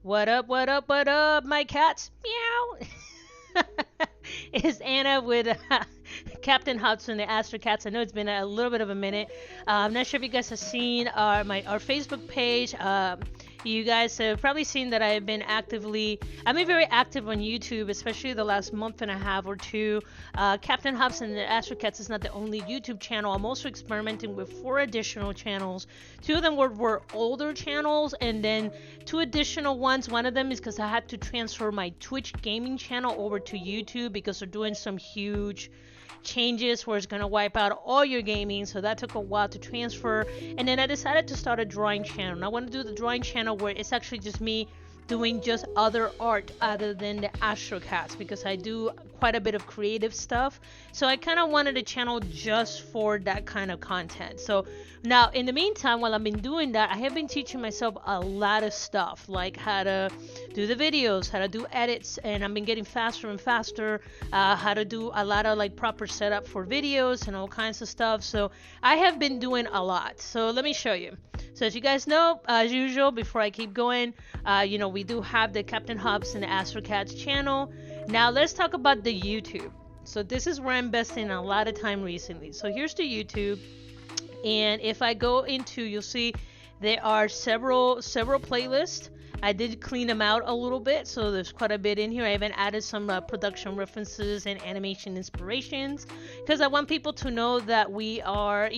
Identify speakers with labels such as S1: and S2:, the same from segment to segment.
S1: What up, what up, what up, my cats? Meow! It's Anna with Captain Hobbes from the Astrocats. I know it's been a little bit of a minute. I'm not sure if you guys have seen our Facebook page. You guys have probably seen that I've been very active on YouTube, especially the last month and a half or two. Captain Hobbs and the Astrocats is not the only YouTube channel. I'm also experimenting with 4 additional channels. 2 of them were older channels, and then 2 additional ones. One of them is because I had to transfer my Twitch gaming channel over to YouTube because they're doing some huge changes where it's going to wipe out all your gaming, so that took a while to transfer. And then I decided to start a drawing channel, and I want to do the drawing channel where it's actually just me doing just other art other than the Astrocats, because I do quite a bit of creative stuff, so I kind of wanted a channel just for that kind of content. So now in the meantime, while I've been doing that, I have been teaching myself a lot of stuff, like how to do the videos, how to do edits, and I've been getting faster and faster, how to do a lot of like proper setup for videos and all kinds of stuff. So I have been doing a lot. So let me show you. So as you guys know, as usual, before I keep going, we do have the Captain Hobbs and the Astrocats channel. Now let's talk about the YouTube. So this is where I'm investing a lot of time recently. So here's the YouTube, and if I go into, you'll see there are several playlists. I did clean them out a little bit, so there's quite a bit in here. I even added some production references and animation inspirations, because I want people to know that we are,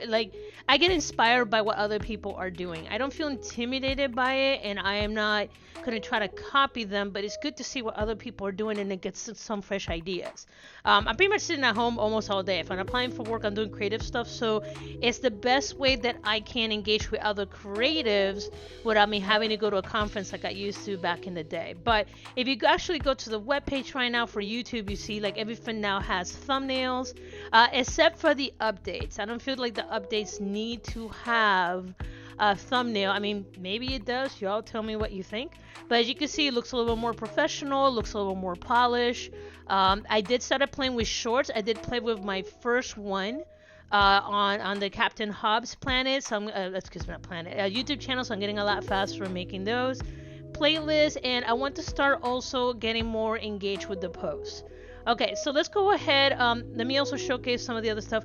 S1: like, I get inspired by what other people are doing. I don't feel intimidated by it, and I am not going to try to copy them, but it's good to see what other people are doing and it gets some fresh ideas. I'm pretty much sitting at home almost all day. If I'm applying for work, I'm doing creative stuff, so it's the best way that I can engage with other creatives without me having to go to a conference like I used to back in the day. But if you actually go to the webpage right now for YouTube, you see like everything now has thumbnails, except for the updates. I don't feel like the updates need to have a thumbnail. I mean, maybe it does. Y'all tell me what you think. But as you can see, it looks a little more professional, looks a little more polished. I did start playing with shorts. I did play with my first one on the Captain Hobbs planet. So YouTube channel. So I'm getting a lot faster at making those playlists, and I want to start also getting more engaged with the posts. Okay, so let's go ahead. Let me also showcase some of the other stuff.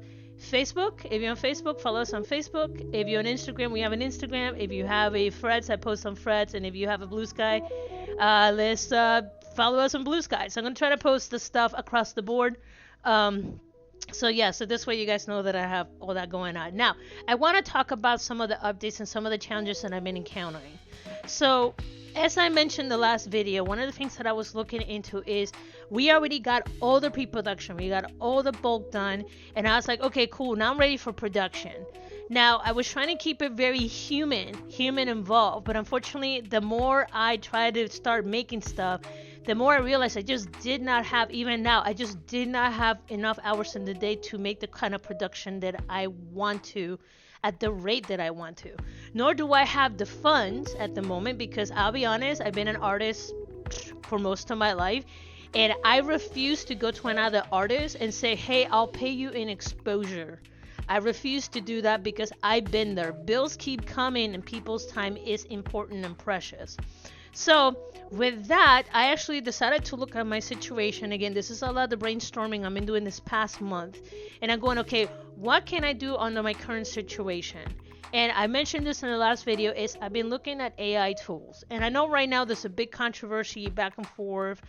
S1: Facebook, if you're on Facebook, follow us on Facebook. If you're on Instagram, we have an Instagram. If you have a Threads, I post on Threads. And if you have a Blue Sky, let's follow us on Blue Sky. So I'm going to try to post the stuff across the board. So this way you guys know that I have all that going on. Now, I want to talk about some of the updates and some of the challenges that I've been encountering. So, as I mentioned in the last video, one of the things that I was looking into is we already got all the pre-production. We got all the bulk done. And I was like, okay, cool. Now I'm ready for production. Now, I was trying to keep it very human involved. But unfortunately, the more I tried to start making stuff, the more I realized I just did not have, even now, I just did not have enough hours in the day to make the kind of production that I want to at the rate that I want to. Nor do I have the funds at the moment, because I'll be honest, I've been an artist for most of my life, and I refuse to go to another artist and say, hey, I'll pay you in exposure. I refuse to do that because I've been there. Bills keep coming and people's time is important and precious. So with that, I actually decided to look at my situation. Again, this is a lot of the brainstorming I've been doing this past month. And I'm going, okay, what can I do under my current situation? And I mentioned this in the last video, is I've been looking at AI tools. And I know right now there's a big controversy back and forth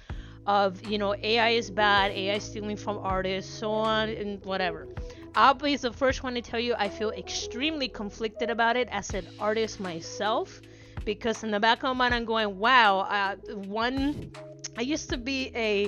S1: of, AI is bad, AI is stealing from artists, so on and whatever. I'll be the first one to tell you I feel extremely conflicted about it as an artist myself. Because in the back of my mind, I'm going, wow, I used to be a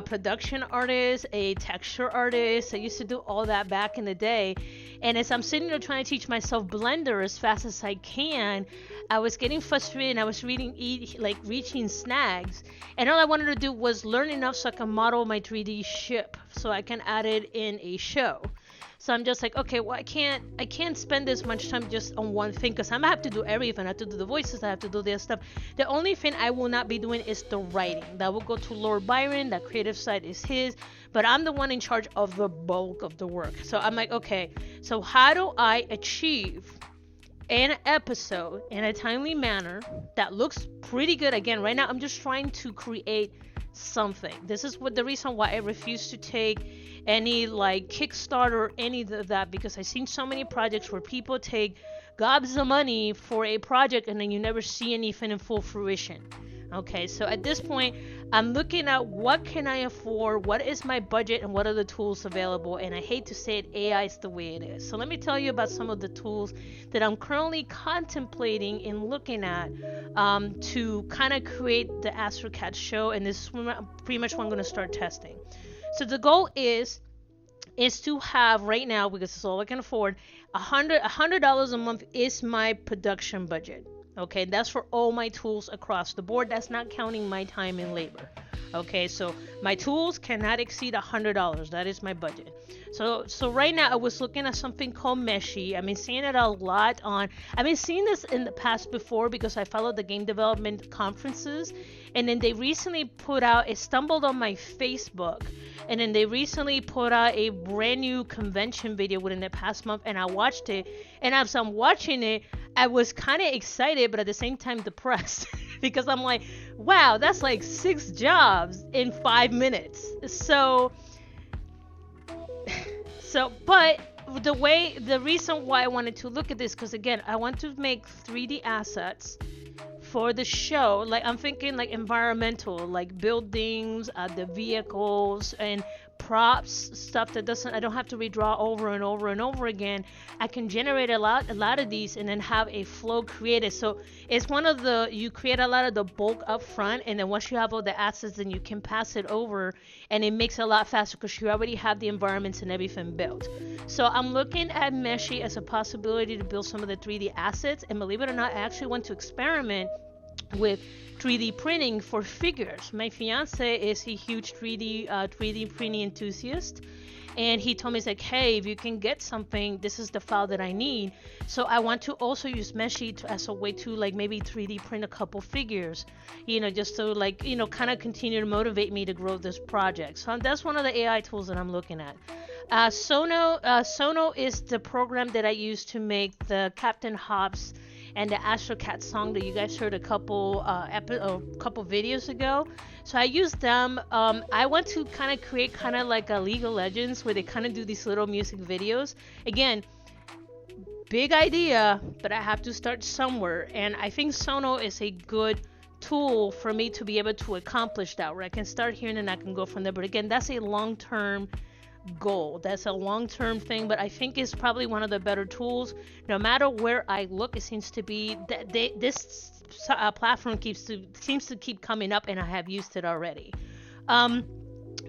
S1: production artist, a texture artist. I used to do all that back in the day. And as I'm sitting there trying to teach myself Blender as fast as I can, I was getting frustrated and I was reaching snags. And all I wanted to do was learn enough so I can model my 3D ship so I can add it in a show. So I'm just like, okay, well, I can't spend this much time just on one thing, because I'm gonna have to do everything. I have to do the voices, I have to do this stuff. The only thing I will not be doing is the writing. That will go to Lord Byron. That creative side is his, but I'm the one in charge of the bulk of the work. So I'm like, okay, so how do I achieve an episode in a timely manner that looks pretty good. Again, right now I'm just trying to create something. This is what the reason why I refuse to take any like Kickstarter or any of that, because I've seen so many projects where people take gobs of money for a project and then you never see anything in full fruition. Okay, so at this point, I'm looking at what can I afford, what is my budget, and what are the tools available. And I hate to say it, AI is the way it is. So let me tell you about some of the tools that I'm currently contemplating and looking at to kind of create the Astrocats show. And this is pretty much what I'm going to start testing. So the goal is to have right now, because it's all I can afford, $100 a month is my production budget. Okay, that's for all my tools across the board. That's not counting my time and labor. Okay, so my tools cannot exceed $100. That is my budget. So right now I was looking at something called Meshy. I've been seeing it a lot I've been seeing this in the past before because I followed the game development conferences, and then they recently it stumbled on my Facebook, and then they recently put out a brand new convention video within the past month, and I watched it, and as I'm watching it, I was kind of excited, but at the same time depressed because I'm like, wow, that's like 6 jobs in 5 minutes. But the reason why I wanted to look at this, because again, I want to make 3D assets for the show. Like I'm thinking like environmental, like buildings, the vehicles, and props, stuff that I don't have to redraw over and over and over again. I can generate a lot of these and then have a flow created. So it's you create a lot of the bulk up front, and then once you have all the assets, then you can pass it over, and it makes it a lot faster because you already have the environments and everything built. So I'm looking at Meshy as a possibility to build some of the 3D assets, and believe it or not, I actually want to experiment with 3D printing for figures. My fiance is a huge 3D printing enthusiast, and he told me, he's like, hey, if you can get something, this is the file that I need. So I want to also use Meshy as a way to like maybe 3D print a couple figures, just to like, kind of continue to motivate me to grow this project. So that's one of the AI tools that I'm looking at. Sono is the program that I use to make the Captain Hobbes and the Astrocats song that you guys heard a couple videos ago. So I use them. I want to kind of create kind of like a League of Legends where they kind of do these little music videos. Again, big idea, but I have to start somewhere. And I think Sono is a good tool for me to be able to accomplish that, where I can start here and then I can go from there. But again, that's a long-term goal. That's a long-term thing, but I think it's probably one of the better tools. No matter where I look, it seems to be that this platform seems to keep coming up, and I have used it already.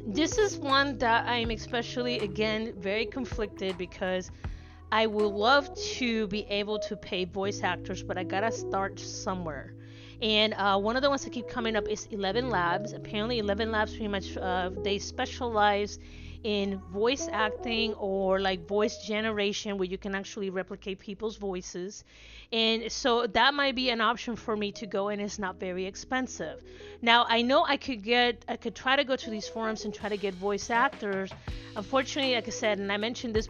S1: This is one that I'm especially, again, very conflicted because I would love to be able to pay voice actors, but I gotta start somewhere. And one of the ones that keep coming up is 11 Labs. Apparently 11 Labs pretty much, they specialize in voice acting or like voice generation, where you can actually replicate people's voices. And so that might be an option for me to go, and it's not very expensive. Now I know I could try to go to these forums and try to get voice actors. Unfortunately, like I said, and I mentioned this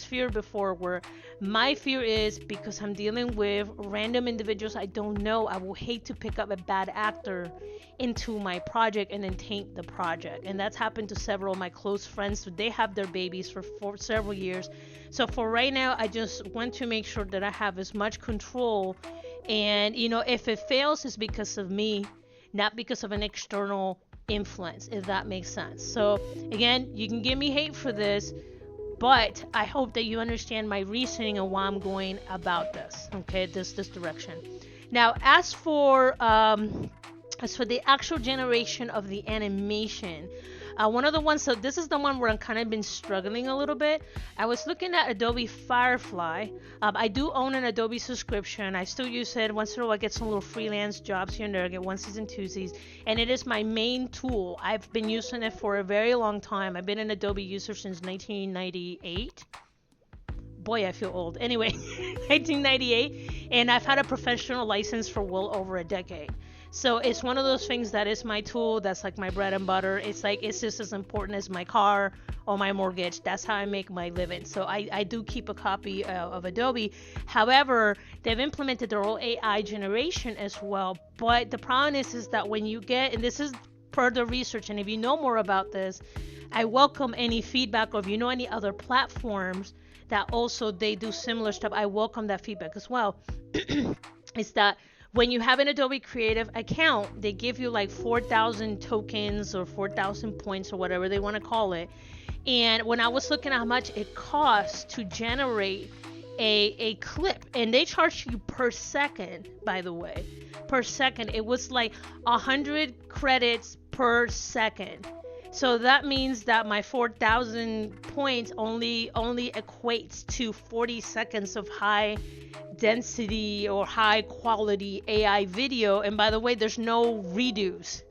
S1: fear before, where my fear is because I'm dealing with random individuals I don't know, I will hate to pick up a bad actor into my project and then taint the project. And that's happened to several of my close friends. They have their babies for several years. So for right now, I just want to make sure that I have as much control. And, if it fails, it's because of me, not because of an external influence, if that makes sense. So again, you can give me hate for this, but I hope that you understand my reasoning and why I'm going about this, okay, this direction. Now, as for the actual generation of the animation, one of the ones, so this is the one where I'm kind of been struggling a little bit. I was looking at Adobe Firefly. I do own an Adobe subscription. I still use it. Once in a while I get some little freelance jobs here and there. I get onesies and twosies. And it is my main tool. I've been using it for a very long time. I've been an Adobe user since 1998. Boy, I feel old. Anyway, 1998. And I've had a professional license for well over a decade. So it's one of those things that is my tool. That's like my bread and butter. It's like it's just as important as my car or my mortgage. That's how I make my living. So I do keep a copy of Adobe. However, they've implemented their own AI generation as well. But the problem is that when you get, and this is per the research, and if you know more about this, I welcome any feedback, or if you know any other platforms that also they do similar stuff, I welcome that feedback as well. Is that when you have an Adobe Creative account, they give you like 4,000 tokens or 4,000 points or whatever they want to call it. And when I was looking at how much it costs to generate a clip, and they charge you per second, by the way, per second, it was like 100 credits per second. So that means that my 4,000 points only equates to 40 seconds of high density or high quality AI video. And by the way, there's no redos.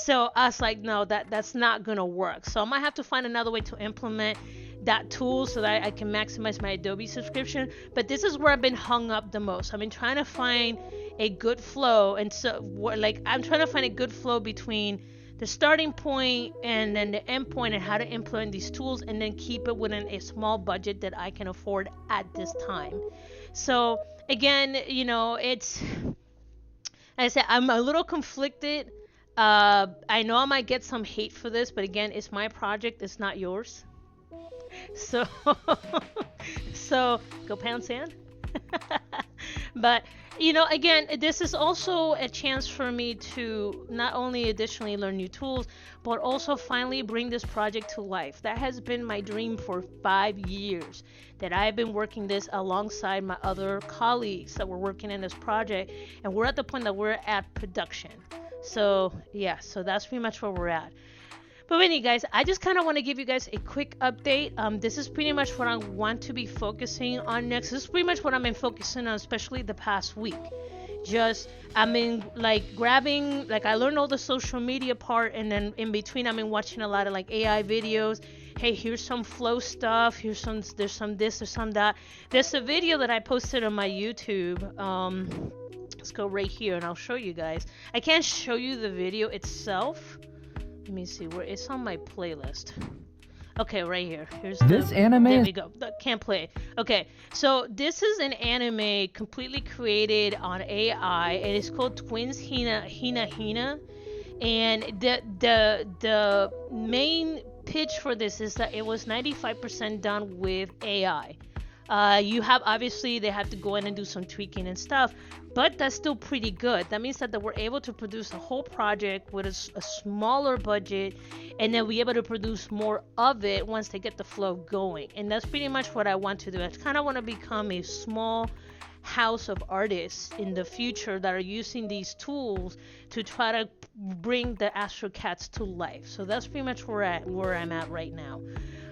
S1: So I was like, no, that's not gonna work. So I might have to find another way to implement that tool so that I can maximize my Adobe subscription. But this is where I've been hung up the most. I've been trying to find a good flow, and so like I'm trying to find a good flow between the starting point and then the end point, and how to implement these tools and then keep it within a small budget that I can afford at this time. So again, it's, as I said, I'm a little conflicted. I know I might get some hate for this, but again, it's my project, it's not yours. So so go pound sand. But again, this is also a chance for me to not only additionally learn new tools, but also finally bring this project to life. That has been my dream for 5 years, that I've been working this alongside my other colleagues that were working in this project, and we're at the point that we're at production. So yeah, so that's pretty much where we're at. But anyway, guys, I just kind of want to give you guys a quick update. This is pretty much what I want to be focusing on next. This is pretty much what I've been focusing on, especially the past week. Just, I've been like grabbing, like I learned all the social media part, and then in between I've been watching a lot of like AI videos. Hey, here's some flow stuff. There's some this, there's some that. There's a video that I posted on my YouTube. Let's go right here and I'll show you guys. I can't show you the video itself. Let me see where it's on my playlist. Okay, right here. Here's
S2: this anime.
S1: There we go. Can't play. Okay, so this is an anime completely created on AI. It is called Twins Hina, and the main pitch for this is that it was 95% done with AI. You have, obviously they have to go in and do some tweaking and stuff, but that's still pretty good. That means that they were able to produce a whole project with a smaller budget, and then be able to produce more of it once they get the flow going. And that's pretty much what I want to do. I kind of want to become a small house of artists in the future that are using these tools to try to bring the Astrocats to life. So that's pretty much where I'm at right now.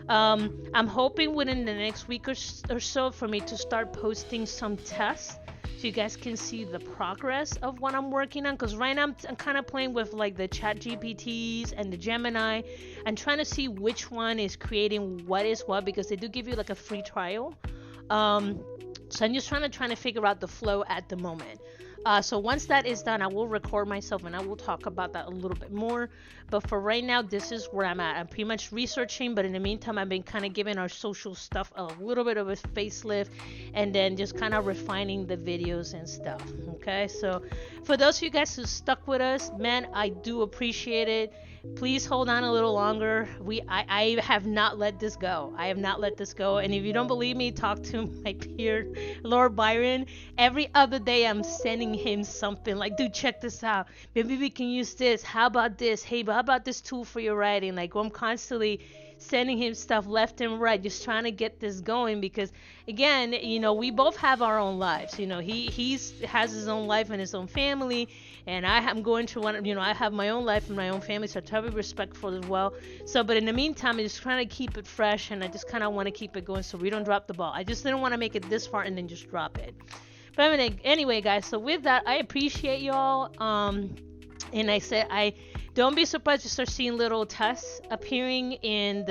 S1: I'm hoping within the next week or so for me to start posting some tests so you guys can see the progress of what I'm working on, because right now I'm kind of playing with like the chat GPTs and the Gemini and trying to see which one is creating what is what, because they do give you like a free trial. So I'm just trying to figure out the flow at the moment. So once that is done, I will record myself and I will talk about that a little bit more. But for right now, this is where I'm at. I'm pretty much researching, but in the meantime, I've been kind of giving our social stuff a little bit of a facelift, and then just kind of refining the videos and stuff. Okay, so for those of you guys who stuck with us, man, I do appreciate it. Please hold on a little longer. I have not let this go. I have not let this go. And if you don't believe me, talk to my peer, Lord Byron. Every other day I'm sending him something like, dude, check this out. Maybe we can use this. How about this? Hey, but how about this tool for your writing? Like, I'm constantly sending him stuff left and right, just trying to get this going, because again, we both have our own lives. He has his own life and his own family, and I am going through one. I have my own life and my own family, so I try to be respectful as well. So, but in the meantime, I'm just trying to keep it fresh, and I just kind of want to keep it going so we don't drop the ball. I just didn't want to make it this far and then just drop it. But anyway, guys, so with that, I appreciate y'all. And I said, don't be surprised to start seeing little tests appearing in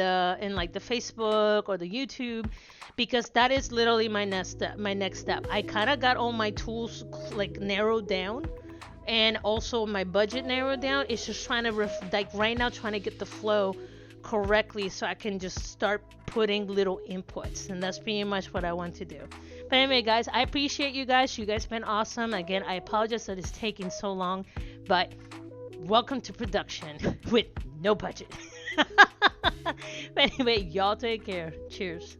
S1: like the Facebook or the YouTube, because that is literally my next step. I kind of got all my tools like narrowed down. and also my budget narrowed down. It's just trying to like right now trying to get the flow correctly so I can just start putting little inputs, and that's pretty much what I want to do. But anyway, guys, I appreciate you guys. You guys been awesome. Again, I apologize that it's taking so long, but welcome to production with no budget. But anyway, y'all take care. Cheers.